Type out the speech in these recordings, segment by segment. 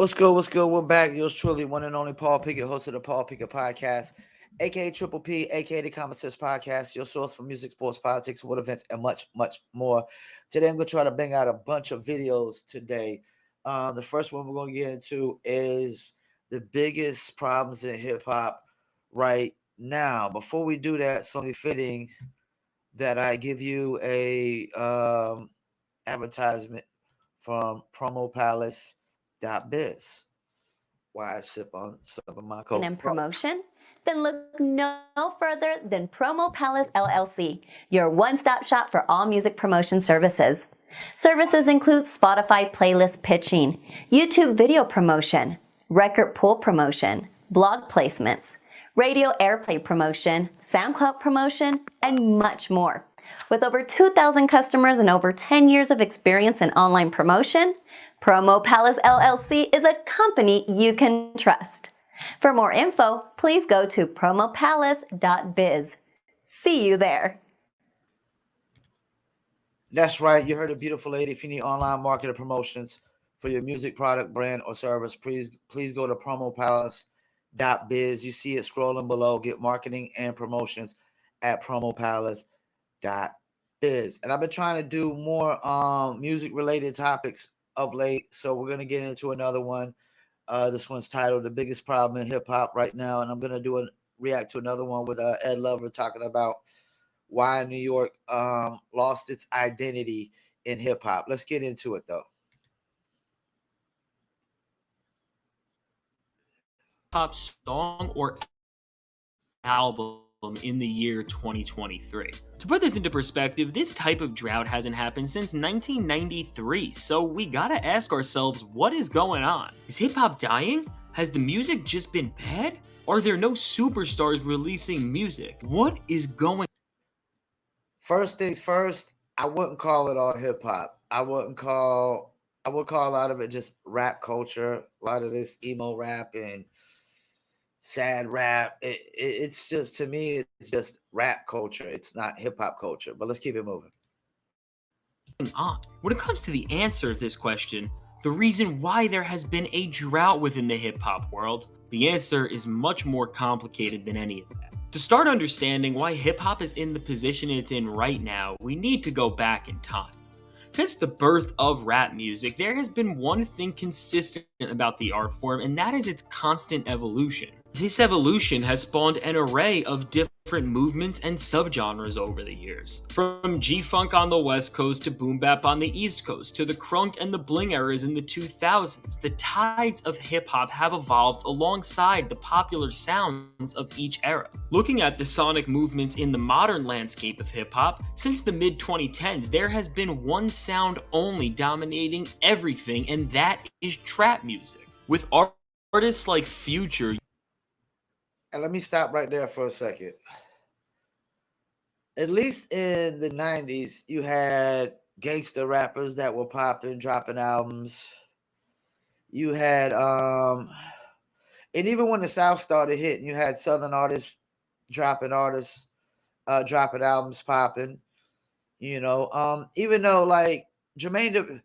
What's good? What's good? We're back. Yours truly, one and only Paul Pickett, host of the Paul Pickett Podcast, aka Triple P, aka the Common Sense Podcast, your source for music, sports, politics, world events, and much, much more. Today, I'm going to try to bang out a bunch of videos today. The first one we're going to get into is the biggest problems in hip hop right now. Before we do that, it's only fitting that I give you a advertisement from promopalace.biz. Why I sip on some of my Coke. And promotion? Then look no further than Promo Palace LLC, your one-stop shop for all music promotion services. Services include Spotify playlist pitching, YouTube video promotion, record pool promotion, blog placements, radio airplay promotion, SoundCloud promotion, and much more. With over 2,000 customers and over 10 years of experience in online promotion, Promo Palace LLC is a company you can trust. For more info, please go to promopalace.biz. See you there. That's right. You heard a beautiful lady. If you need online marketing promotions for your music product, brand, or service, please go to promopalace.biz. You see it scrolling below. Get marketing and promotions at promopalace.biz. And I've been trying to do more music related topics of late, so we're gonna get into another one. This one's titled "The Biggest Problem in Hip Hop Right Now," and I'm gonna react to another one with Ed Lover talking about why New York lost its identity in hip hop. Let's get into it though. Pop song or album in the year 2023. To put this into perspective, this type of drought hasn't happened since 1993, so we gotta ask ourselves, what is going on? Is hip hop dying? Has the music just been bad? Are there no superstars releasing music? What is going on? First things first, I wouldn't call it all hip hop. I would call a lot of it just rap culture, a lot of this emo rap and sad rap. It's just, to me, it's just rap culture. It's not hip hop culture. But let's keep it moving. On. When it comes to the answer of this question, the reason why there has been a drought within the hip hop world, the answer is much more complicated than any of that. To start understanding why hip hop is in the position it's in right now, we need to go back in time. Since the birth of rap music, there has been one thing consistent about the art form, and that is its constant evolution. This evolution has spawned an array of different movements and subgenres over the years. From G-Funk on the West Coast to Boom Bap on the East Coast to the crunk and the bling eras in the 2000s, the tides of hip-hop have evolved alongside the popular sounds of each era. Looking at the sonic movements in the modern landscape of hip-hop, since the mid-2010s, there has been one sound only dominating everything, and that is trap music. With artists like Future. And let me stop right there for a second. At least in the 90s, you had gangster rappers that were popping, dropping albums. You had and even when the South started hitting, you had Southern dropping artists, dropping albums, popping. Even though like Atlanta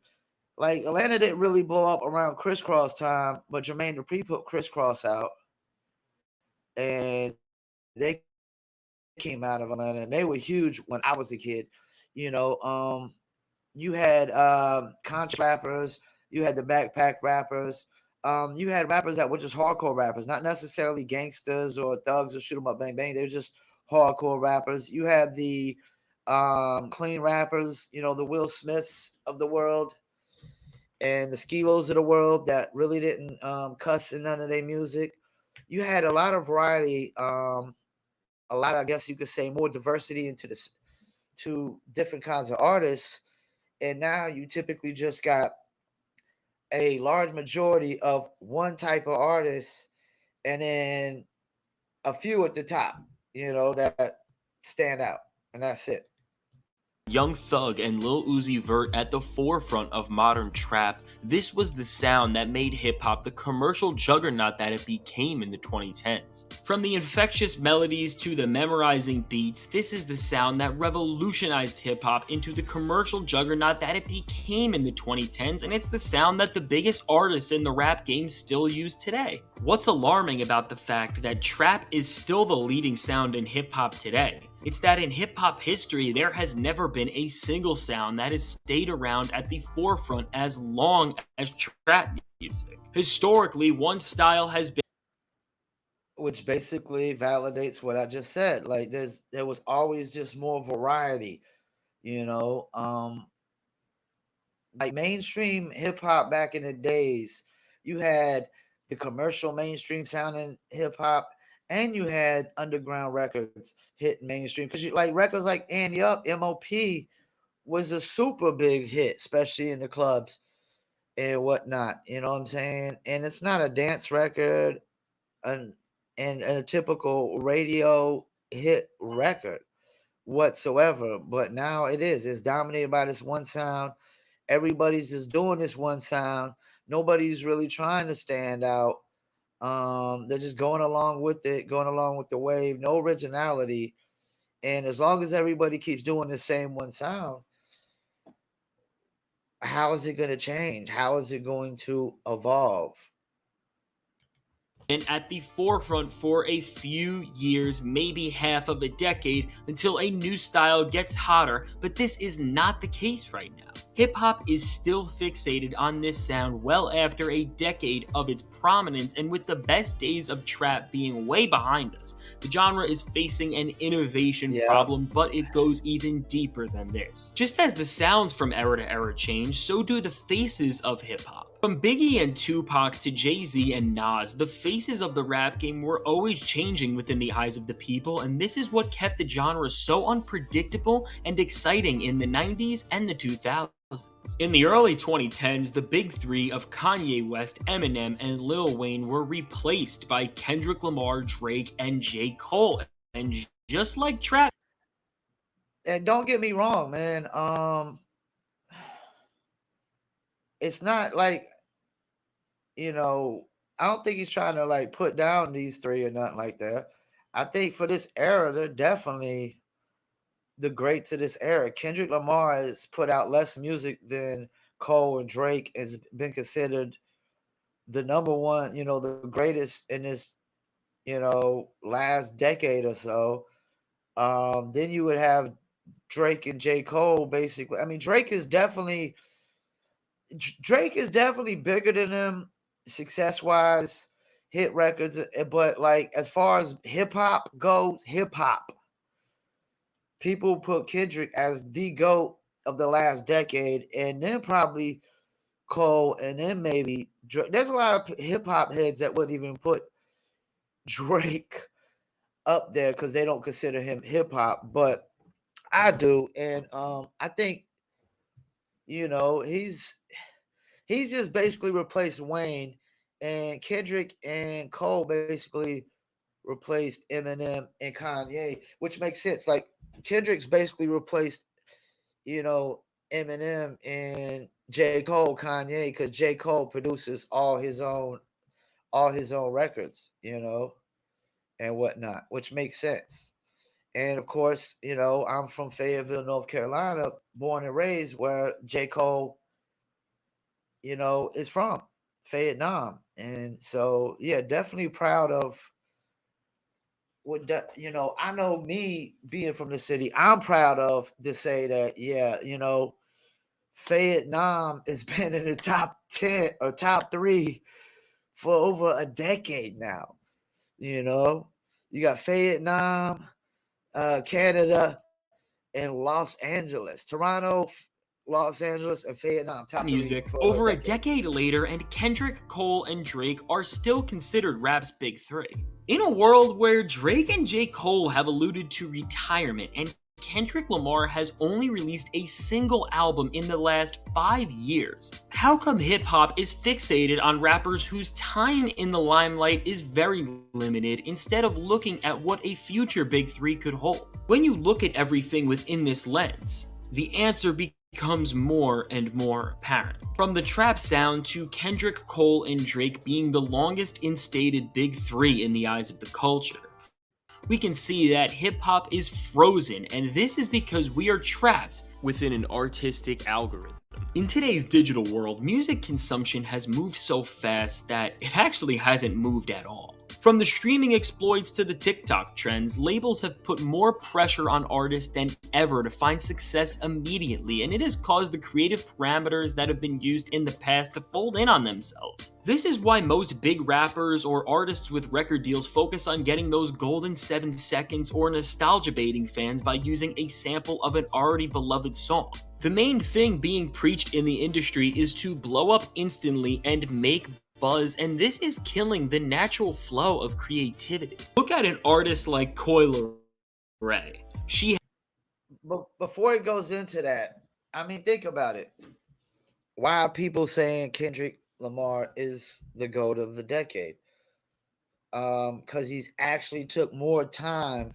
didn't really blow up around Crisscross time, but Jermaine Dupri put Crisscross out, and they came out of Atlanta and they were huge when I was a kid. You had conscious rappers, you had the backpack rappers, you had rappers that were just hardcore rappers, not necessarily gangsters or thugs or shoot 'em up bang bang. They were just hardcore rappers. You had the clean rappers, the Will Smiths of the world and the Skilos of the world that really didn't cuss in none of their music. You had a lot of variety, a lot, I guess you could say, more diversity into this to different kinds of artists. And now you typically just got a large majority of one type of artist and then a few at the top, that stand out. And that's it. Young Thug and Lil Uzi Vert at the forefront of modern trap, this was the sound that made hip-hop the commercial juggernaut that it became in the 2010s. From the infectious melodies to the memorizing beats, this is the sound that revolutionized hip-hop into the commercial juggernaut that it became in the 2010s, and it's the sound that the biggest artists in the rap game still use today. What's alarming about the fact that trap is still the leading sound in hip-hop today? It's that in hip-hop history, there has never been a single sound that has stayed around at the forefront as long as trap music. Historically, one style has been, which basically validates what I just said. Like there was always just more variety, you know. Like mainstream hip hop back in the days, you had the commercial mainstream sounding hip hop, and you had underground records hitting mainstream because you like records like Andy Up, MOP was a super big hit, especially in the clubs and whatnot. You know what I'm saying? And it's not a dance record and a typical radio hit record whatsoever. But now it is. It's dominated by this one sound. Everybody's just doing this one sound. Nobody's really trying to stand out. They're just going along with it, going along with the wave, no originality. And as long as everybody keeps doing the same one sound, how is it going to change? How is it going to evolve? at the forefront for a few years, maybe half of a decade, until a new style gets hotter, but this is not the case right now. Hip-hop is still fixated on this sound well after a decade of its prominence, and with the best days of trap being way behind us, the genre is facing an innovation problem, but it goes even deeper than this. Just as the sounds from era to era change, so do the faces of hip-hop. From Biggie and Tupac to Jay-Z and Nas, the faces of the rap game were always changing within the eyes of the people, and this is what kept the genre so unpredictable and exciting in the 90s and the 2000s. In the early 2010s, the big three of Kanye West, Eminem, and Lil Wayne were replaced by Kendrick Lamar, Drake, and J. Cole. And just like trap, and don't get me wrong, man, it's not like, you know, I don't think he's trying to like put down these three or nothing like that. I think for this era, they're definitely the greats of this era. Kendrick Lamar has put out less music than Cole, and Drake has been considered the number one, you know, the greatest in this, you know, last decade or so. Then you would have Drake and J. Cole, basically. I mean, Drake is definitely bigger than them success wise, hit records, but like as far as hip hop goes, people put Kendrick as the GOAT of the last decade, and then probably Cole, and then maybe Drake. There's a lot of hip hop heads that wouldn't even put Drake up there because they don't consider him hip hop, but I do, and I think, you know, he's just basically replaced Wayne, and Kendrick and Cole basically replaced Eminem and Kanye, which makes sense. Like Kendrick's basically replaced, you know, Eminem and J. Cole, Kanye, because J. Cole produces all his own records, you know, and whatnot, which makes sense. And of course, you know, I'm from Fayetteville, North Carolina, born and raised where J. Cole, you know, is from Vietnam. And so, yeah, definitely proud of what, you know, I know me being from the city, I'm proud of to say that, yeah, you know, Vietnam has been in the top 10 or top 3 for over a decade now. You know, you got Vietnam, Canada, and Los Angeles. Toronto, Los Angeles, and Vietnam. Top music for over a decade later, and Kendrick, Cole, and Drake are still considered rap's big three. In a world where Drake and J. Cole have alluded to retirement, and Kendrick Lamar has only released a single album in the last 5 years, how come hip-hop is fixated on rappers whose time in the limelight is very limited instead of looking at what a future big three could hold? When you look at everything within this lens, The answer becomes more and more apparent. From the trap sound to Kendrick, Cole, and Drake being the longest instated big three in the eyes of the culture, we can see that hip hop is frozen, and this is because we are trapped within an artistic algorithm. In today's digital world, music consumption has moved so fast that it actually hasn't moved at all. From the streaming exploits to the TikTok trends, labels have put more pressure on artists than ever to find success immediately, and it has caused the creative parameters that have been used in the past to fold in on themselves. This is why most big rappers or artists with record deals focus on getting those golden 7 seconds or nostalgia baiting fans by using a sample of an already beloved song. The main thing being preached in the industry is to blow up instantly and make buzz, and this is killing the natural flow of creativity. Look at an artist like Coil Ray. But before it goes into that, I mean, think about it. Why are people saying Kendrick Lamar is the GOAT of the decade? Because he's actually took more time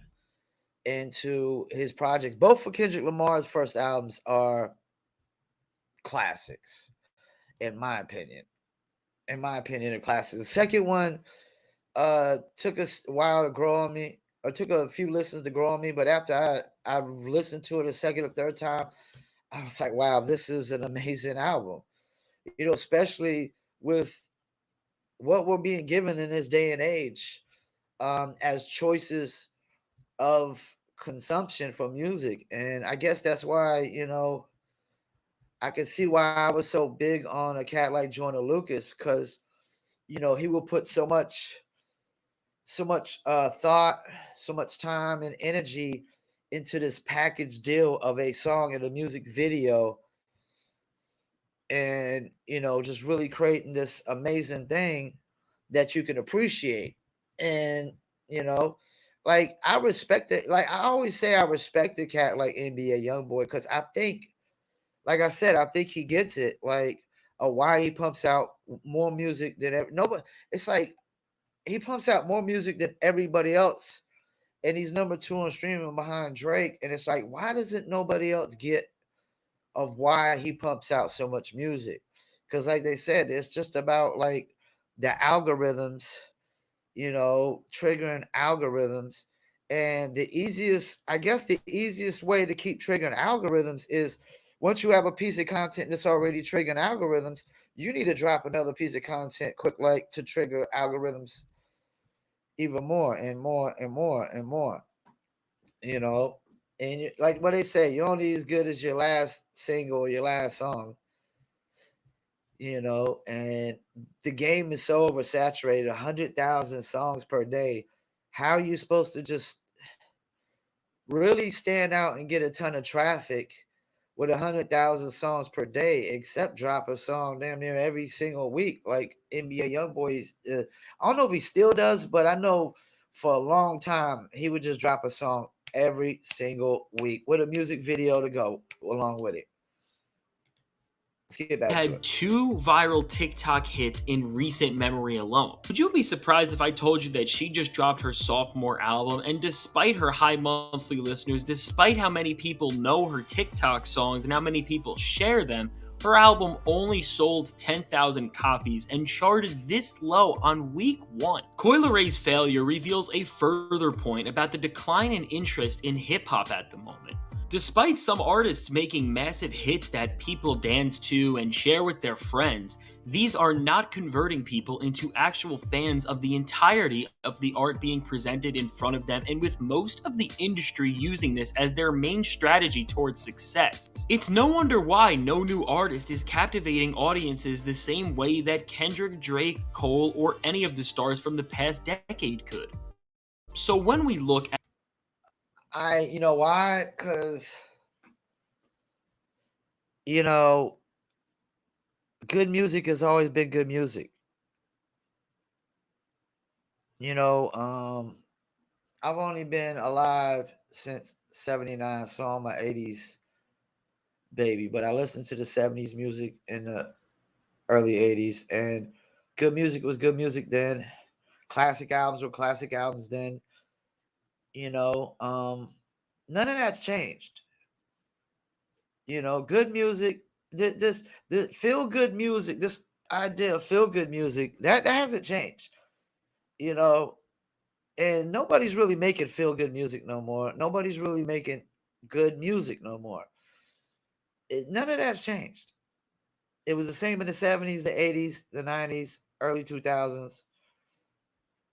into his projects. Both for Kendrick Lamar's first albums are classics, in my opinion. In my opinion, a classic. The second one took us a while to grow on me, or took a few listens to grow on me. But after I listened to it a second or third time, I was like, wow, this is an amazing album. You know, especially with what we're being given in this day and age, as choices of consumption for music. And I guess that's why, you know, I can see why I was so big on a cat like Joyner Lucas, because you know he will put so much thought, so much time and energy into this package deal of a song and a music video, and you know just really creating this amazing thing that you can appreciate. And you know, like I respect it. Like I always say, I respect the cat like NBA YoungBoy, because I think, like I said, I think he gets it. Like why he pumps out more music than nobody. It's like he pumps out more music than everybody else, and he's number two on streaming behind Drake. And it's like, why doesn't nobody else get of why he pumps out so much music? Because, like they said, it's just about like the algorithms, you know, triggering algorithms. And the easiest, I guess, the easiest way to keep triggering algorithms is once you have a piece of content that's already triggering algorithms, you need to drop another piece of content quick, like to trigger algorithms even more and more and more and more, you know. And like what they say, you're only as good as your last single or your last song, you know. And the game is so oversaturated, 100,000 songs per day. How are you supposed to just really stand out and get a ton of traffic with 100,000 songs per day, except drop a song damn near every single week, like NBA YoungBoy? I don't know if he still does, but I know for a long time he would just drop a song every single week with a music video to go along with it. Let's get back to Had it. two viral TikTok hits in recent memory alone. Would you be surprised if I told you that she just dropped her sophomore album, and despite her high monthly listeners, despite how many people know her TikTok songs and how many people share them, her album only sold 10,000 copies and charted this low on week one? Coi Leray's failure reveals a further point about the decline in interest in hip hop at the moment. Despite some artists making massive hits that people dance to and share with their friends, these are not converting people into actual fans of the entirety of the art being presented in front of them, and with most of the industry using this as their main strategy towards success. It's no wonder why no new artist is captivating audiences the same way that Kendrick, Drake, Cole, or any of the stars from the past decade could. So when we look at You know why? Because, you know, good music has always been good music. You know, I've only been alive since '79, so I'm an '80s baby. But I listened to the '70s music in the early '80s, and good music was good music then. Classic albums were classic albums then. You know, none of that's changed. Good music, this feel good music, this idea of feel good music, that hasn't changed, you know, and nobody's really making feel good music no more. Nobody's really making good music no more. None of that's changed. It was the same in the 70s, the 80s, the 90s, early 2000s.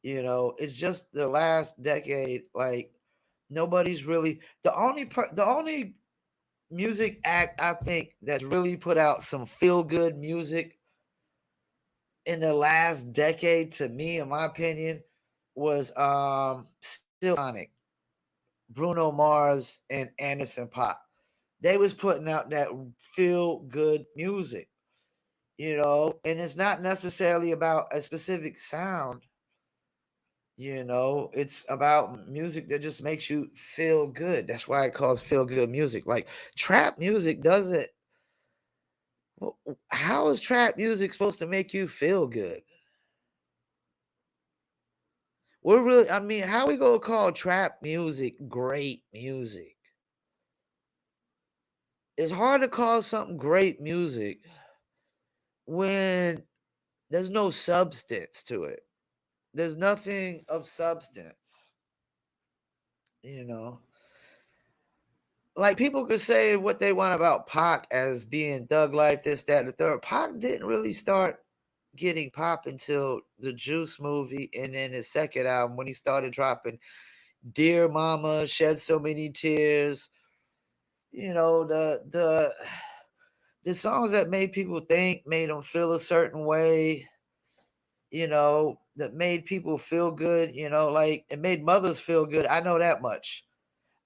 It's just the last decade. Like nobody's really the only music act I think that's really put out some feel good music in the last decade, to me, in my opinion, was still Sonic, Bruno Mars, and Anderson Pop. They was putting out that feel good music, and it's not necessarily about a specific sound. It's about music that just makes you feel good. That's why it calls feel good music. Like trap music doesn't. How is trap music supposed to make you feel good? I mean, how we gonna call trap music great music? It's hard to call something great music when there's no substance to it. There's nothing of substance, you know. Like people could say what they want about Pac as being thug life, this, that, and the third. Pac didn't really start getting pop until the Juice movie and then his second album when he started dropping Dear Mama, Shed So Many Tears. The songs that made people think, made them feel a certain way, that made people feel good, like it made mothers feel good. I know that much.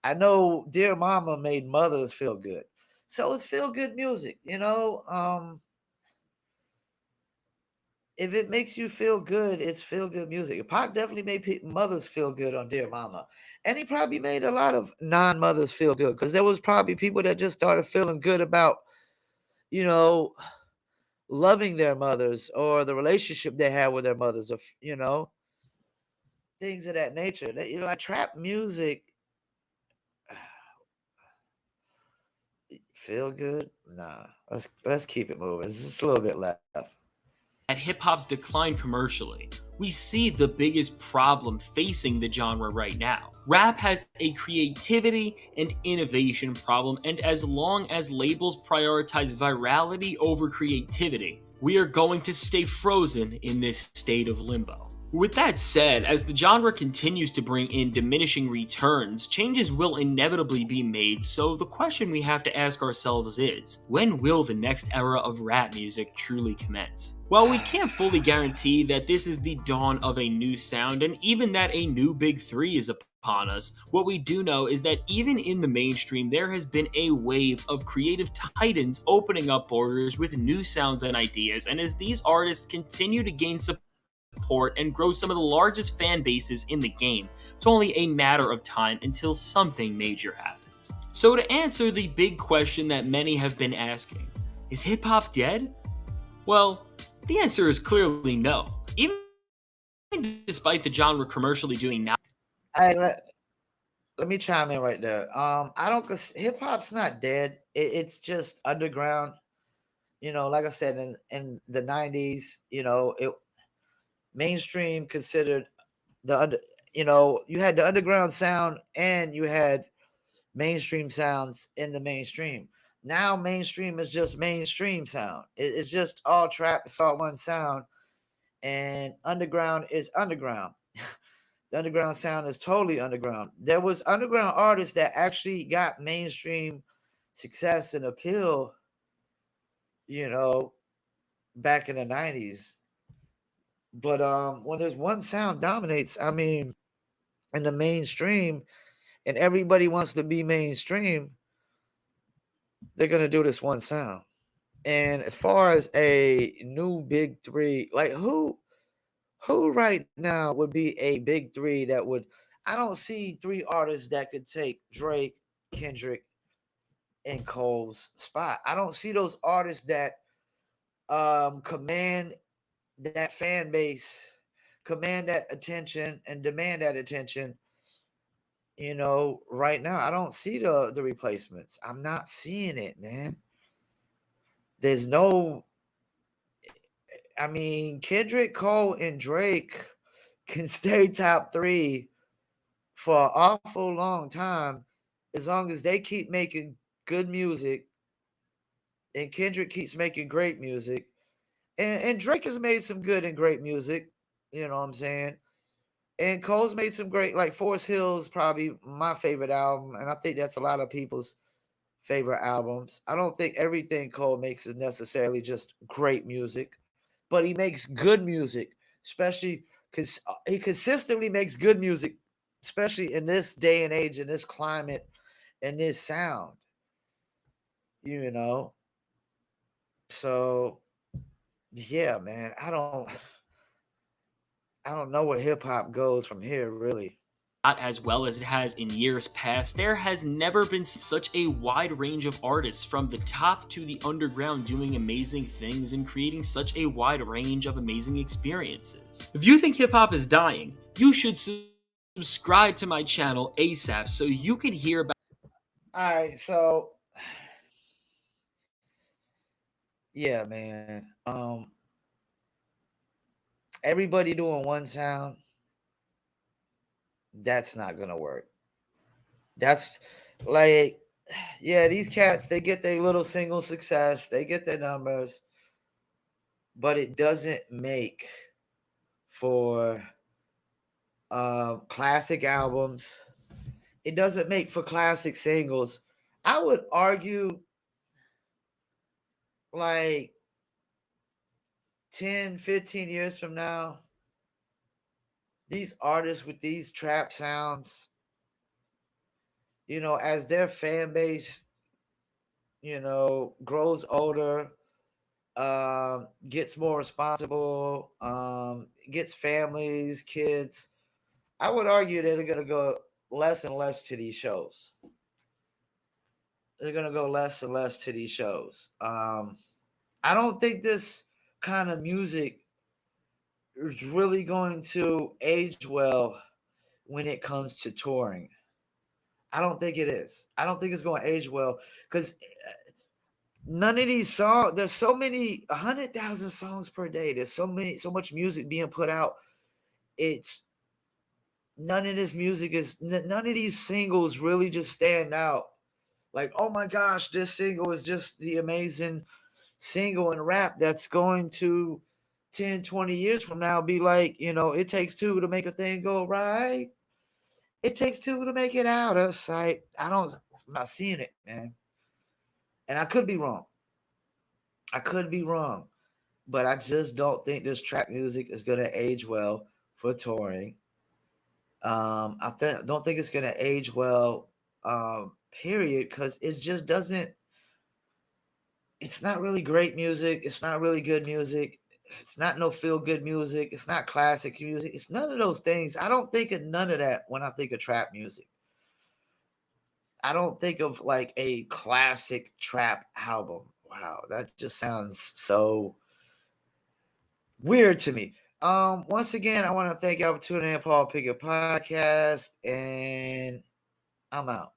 I know Dear Mama made mothers feel good. So it's feel good music. If it makes you feel good, it's feel good music. Pac definitely made mothers feel good on Dear Mama. And he probably made a lot of non mothers feel good because there was probably people that just started feeling good about, you know, loving their mothers or the relationship they had with their mothers, or, things of that nature. Like trap music, feel good? Nah, let's keep it moving. It's just a little bit left. At hip hop's decline commercially, we see the biggest problem facing the genre right now. Rap has a creativity and innovation problem, and as long as labels prioritize virality over creativity, we are going to stay frozen in this state of limbo. With that said, as the genre continues to bring in diminishing returns, changes will inevitably be made, so the question we have to ask ourselves is, when will the next era of rap music truly commence? While we can't fully guarantee that this is the dawn of a new sound, and even that a new big three is upon us, what we do know is that even in the mainstream, there has been a wave of creative titans opening up borders with new sounds and ideas, and as these artists continue to gain support and grow some of the largest fan bases in the game, it's only a matter of time until something major happens. So, to answer the big question that many have been asking, is hip hop dead? Well, the answer is clearly no. Even despite the genre commercially doing now. Hey, let me chime in right there. I don't, cause hip hop's not dead. It's just underground. Like I said, in the '90s, it mainstream considered the under. You had the underground sound and you had mainstream sounds in the mainstream. Now mainstream is just mainstream sound. It's just all trap. It's all one sound, and underground is underground. The underground sound is totally underground. There was underground artists that actually got mainstream success and appeal, you know, back in the '90s. But when there's one sound dominates, I mean, in the mainstream, and everybody wants to be mainstream, they're gonna do this one sound. And as far as a new big three, like who right now would be a big three that would, I don't see three artists that could take Drake, Kendrick, and Cole's spot. I don't see those artists that command that fan base, command that attention, and demand that attention Right now I don't see the replacements. I'm not seeing it, man. There's no I mean, Kendrick Cole and Drake can stay top 3 for an awful long time as long as they keep making good music and Kendrick keeps making great music. And Drake has made some good and great music, you know what I'm saying? And Cole's made some great, like Forest Hills, probably my favorite album, and I think that's a lot of people's favorite albums. I don't think everything Cole makes is necessarily just great music, but he makes good music, especially because he consistently makes good music, especially in this day and age, in this climate, and this sound, you know. So yeah, man, I don't know where hip hop goes from here, really. Not as well as it has in years past, there has never been such a wide range of artists from the top to the underground doing amazing things and creating such a wide range of amazing experiences. If you think hip hop is dying, you should subscribe to my channel ASAP so you can hear about. All right, so yeah, man. Everybody doing one sound, that's not gonna work. That's like, yeah, these cats, they get their little single success, they get their numbers, but it doesn't make for classic albums. It doesn't make for classic singles. I would argue like 10, 15 years from now, these artists with these trap sounds, as their fan base, grows older, gets more responsible, gets families, kids, I would argue that they're going to go less and less to these shows. They're going to go less and less to these shows. I don't think this kind of music is really going to age well when it comes to touring. I don't think it is. I don't think it's going to age well because none of these songs. There's so many, 100,000 songs per day. There's so much music being put out. It's none of this music is none of these singles really just stand out. Like, oh my gosh, this single is just the amazing single in rap that's going to 10, 20 years from now be like, it takes two to make a thing go right. It takes two to make it out of sight. I'm not seeing it, man. And I could be wrong. I could be wrong. But I just don't think this trap music is going to age well for touring. Don't think it's going to age well, period, because it just doesn't. It's not really great music. It's not really good music. It's not no feel good music. It's not classic music. It's none of those things. I don't think of none of that when I think of trap music. I don't think of like a classic trap album. Wow, that just sounds so weird to me. Once again, I want to thank y'all for tuning in, Paul Pickett Podcast, and I'm out.